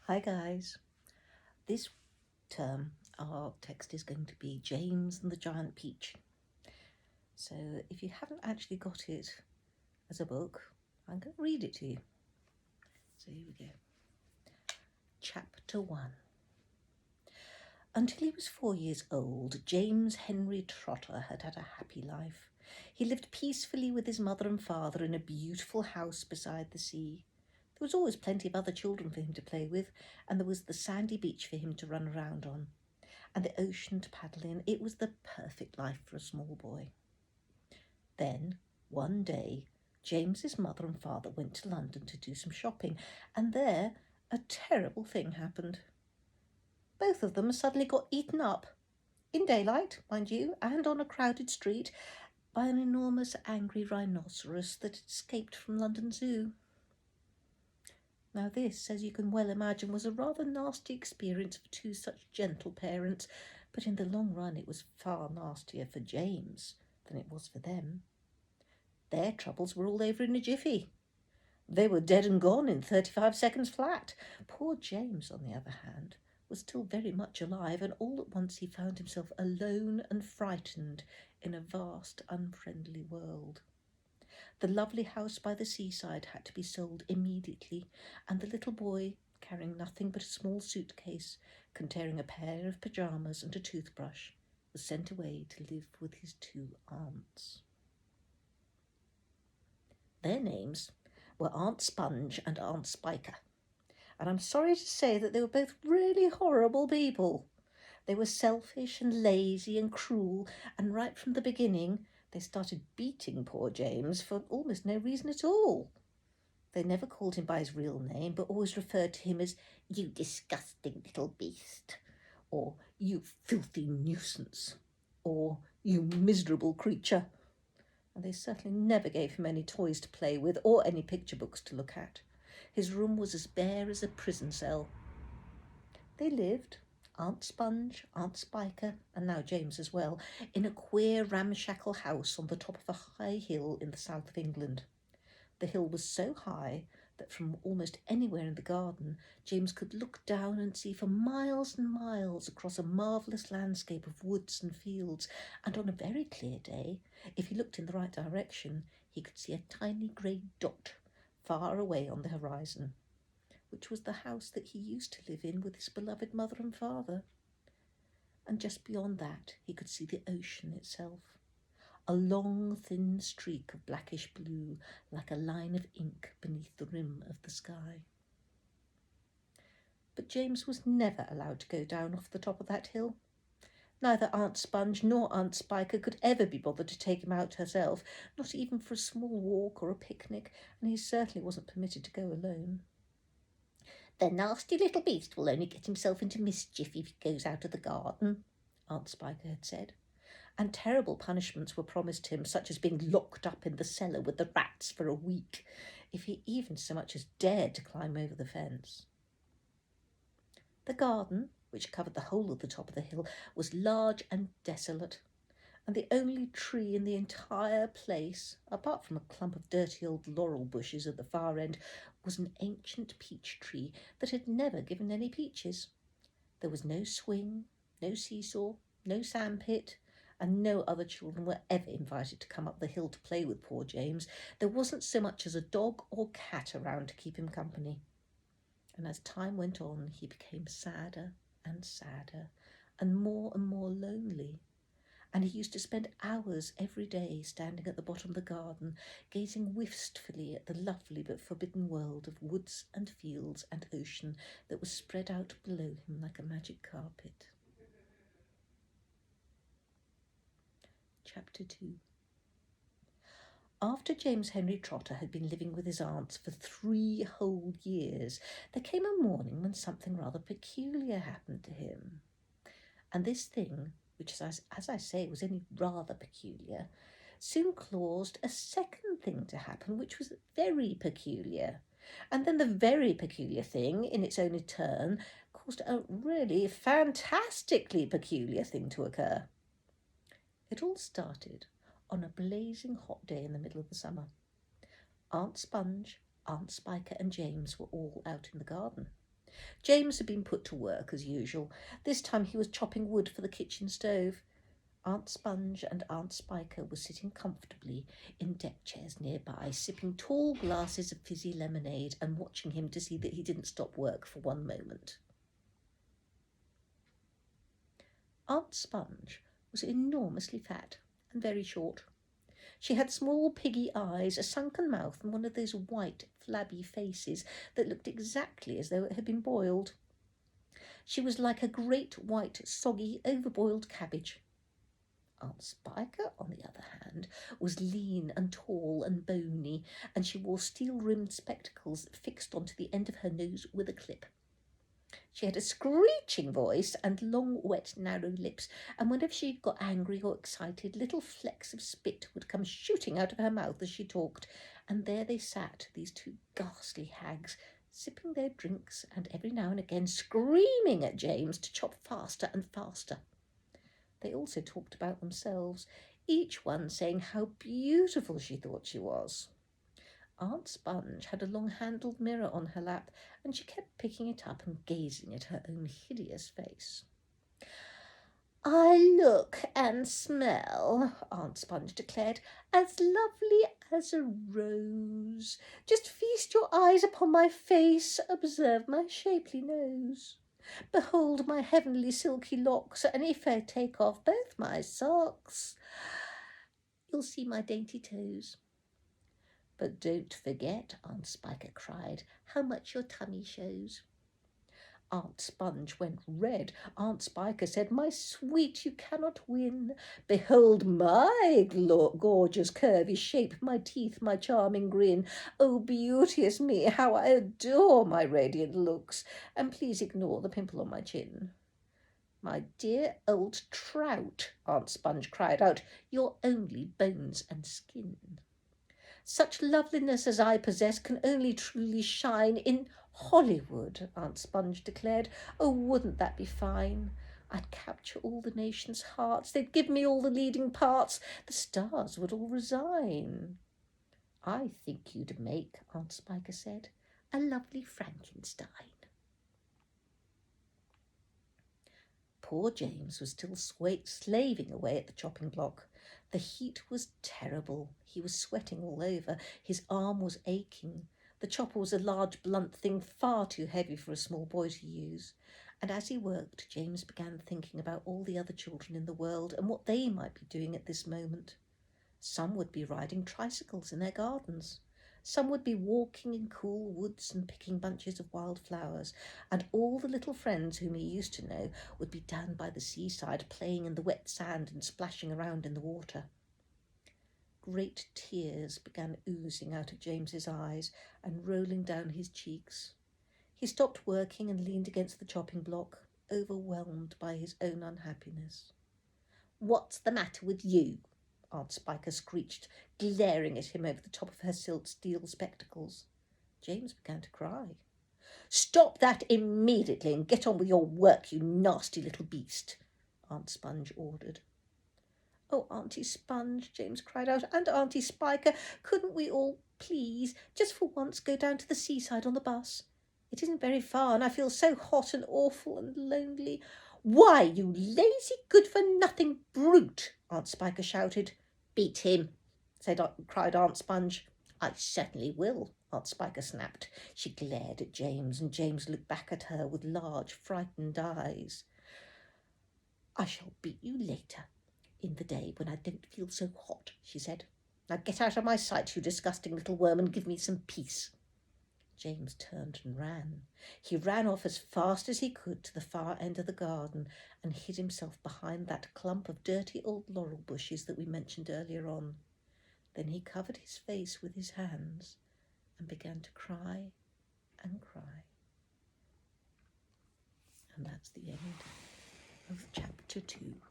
Hi guys. This term our text is going to be James and the Giant Peach. So if you haven't actually got it as a book, I'm going to read it to you. So here we go. Chapter 1. Until he was 4 years old, James Henry Trotter had had a happy life. He lived peacefully with his mother and father in a beautiful house beside the sea. There was always plenty of other children for him to play with, and there was the sandy beach for him to run around on, and the ocean to paddle in. It was the perfect life for a small boy. Then, one day, James's mother and father went to London to do some shopping, and there a terrible thing happened. Both of them suddenly got eaten up, in daylight, mind you, and on a crowded street, by an enormous angry rhinoceros that had escaped from London Zoo. Now this, as you can well imagine, was a rather nasty experience for two such gentle parents, but in the long run it was far nastier for James than it was for them. Their troubles were all over in a jiffy. They were dead and gone in 35 seconds flat. Poor James, on the other hand, was still very much alive, and all at once he found himself alone and frightened in a vast, unfriendly world. The lovely house by the seaside had to be sold immediately, and the little boy, carrying nothing but a small suitcase containing a pair of pyjamas and a toothbrush, was sent away to live with his two aunts. Their names were Aunt Sponge and Aunt Spiker, and I'm sorry to say that they were both really horrible people. They were selfish and lazy and cruel, and right from the beginning they started beating poor James for almost no reason at all. They never called him by his real name, but always referred to him as "you disgusting little beast," or "you filthy nuisance," or "you miserable creature." And they certainly never gave him any toys to play with or any picture books to look at. His room was as bare as a prison cell. They lived, Aunt Sponge, Aunt Spiker, and now James as well, in a queer ramshackle house on the top of a high hill in the south of England. The hill was so high that from almost anywhere in the garden, James could look down and see for miles and miles across a marvellous landscape of woods and fields, and on a very clear day, if he looked in the right direction, he could see a tiny grey dot far away on the horizon, which was the house that he used to live in with his beloved mother and father. And just beyond that, he could see the ocean itself, a long, thin streak of blackish blue, like a line of ink beneath the rim of the sky. But James was never allowed to go down off the top of that hill. Neither Aunt Sponge nor Aunt Spiker could ever be bothered to take him out herself, not even for a small walk or a picnic, and he certainly wasn't permitted to go alone. "The nasty little beast will only get himself into mischief if he goes out of the garden," Aunt Spiker had said, and terrible punishments were promised him, such as being locked up in the cellar with the rats for a week, if he even so much as dared to climb over the fence. The garden, which covered the whole of the top of the hill, was large and desolate, and the only tree in the entire place, apart from a clump of dirty old laurel bushes at the far end, was an ancient peach tree that had never given any peaches. There was no swing, no seesaw, no sandpit, and no other children were ever invited to come up the hill to play with poor James. There wasn't so much as a dog or cat around to keep him company. And as time went on, he became sadder and sadder and more lonely. And he used to spend hours every day standing at the bottom of the garden, gazing wistfully at the lovely but forbidden world of woods and fields and ocean that was spread out below him like a magic carpet. Chapter 2. After James Henry Trotter had been living with his aunts for 3 whole years, there came a morning when something rather peculiar happened to him. And this thing, which, as I say, was only rather peculiar, soon caused a second thing to happen, which was very peculiar. And then the very peculiar thing, in its own turn, caused a really fantastically peculiar thing to occur. It all started on a blazing hot day in the middle of the summer. Aunt Sponge, Aunt Spiker and James were all out in the garden. James had been put to work as usual. This time he was chopping wood for the kitchen stove. Aunt Sponge and Aunt Spiker were sitting comfortably in deck chairs nearby, sipping tall glasses of fizzy lemonade and watching him to see that he didn't stop work for one moment. Aunt Sponge was enormously fat and very short. She had small piggy eyes, a sunken mouth, and one of those white, flabby faces that looked exactly as though it had been boiled. She was like a great white, soggy, overboiled cabbage. Aunt Spiker, on the other hand, was lean and tall and bony, and she wore steel-rimmed spectacles fixed onto the end of her nose with a clip. She had a screeching voice and long, wet, narrow lips, and whenever she got angry or excited, little flecks of spit would come shooting out of her mouth as she talked, and there they sat, these two ghastly hags, sipping their drinks and every now and again screaming at James to chop faster and faster. They also talked about themselves, each one saying how beautiful she thought she was. Aunt Sponge had a long-handled mirror on her lap, and she kept picking it up and gazing at her own hideous face. "I look and smell," Aunt Sponge declared, "as lovely as a rose. Just feast your eyes upon my face, observe my shapely nose. Behold my heavenly silky locks, and if I take off both my socks, you'll see my dainty toes. But don't forget," Aunt Spiker cried, "how much your tummy shows." Aunt Sponge went red. Aunt Spiker said, "My sweet, you cannot win. Behold my gorgeous curvy shape, my teeth, my charming grin. Oh, beauteous me, how I adore my radiant looks. And please ignore the pimple on my chin." "My dear old trout," Aunt Sponge cried out, "you're only bones and skin. Such loveliness as I possess can only truly shine in Hollywood," Aunt Sponge declared. "Oh, wouldn't that be fine? I'd capture all the nation's hearts. They'd give me all the leading parts. The stars would all resign." "I think you'd make," Aunt Spiker said, "a lovely Frankenstein." Poor James was still slaving away at the chopping block. The heat was terrible. He was sweating all over. His arm was aching. The chopper was a large, blunt thing, far too heavy for a small boy to use. And as he worked, James began thinking about all the other children in the world and what they might be doing at this moment. Some would be riding tricycles in their gardens. Some would be walking in cool woods and picking bunches of wild flowers, and all the little friends whom he used to know would be down by the seaside playing in the wet sand and splashing around in the water. Great tears began oozing out of James's eyes and rolling down his cheeks. He stopped working and leaned against the chopping block, overwhelmed by his own unhappiness. "What's the matter with you?" Aunt Spiker screeched, glaring at him over the top of her steel spectacles. James began to cry. "Stop that immediately and get on with your work, you nasty little beast," Aunt Sponge ordered. "Oh, Auntie Sponge," James cried out, "and Auntie Spiker, couldn't we all, please, just for once go down to the seaside on the bus? It isn't very far, and I feel so hot and awful and lonely." "Why, you lazy, good-for-nothing brute!" Aunt Spiker shouted. "Beat him," cried Aunt Sponge. "I certainly will," Aunt Spiker snapped. She glared at James, and James looked back at her with large, frightened eyes. "I shall beat you later, in the day when I don't feel so hot," she said. "Now get out of my sight, you disgusting little worm, and give me some peace." James turned and ran. He ran off as fast as he could to the far end of the garden and hid himself behind that clump of dirty old laurel bushes that we mentioned earlier on. Then he covered his face with his hands and began to cry and cry. And that's the end of chapter 2.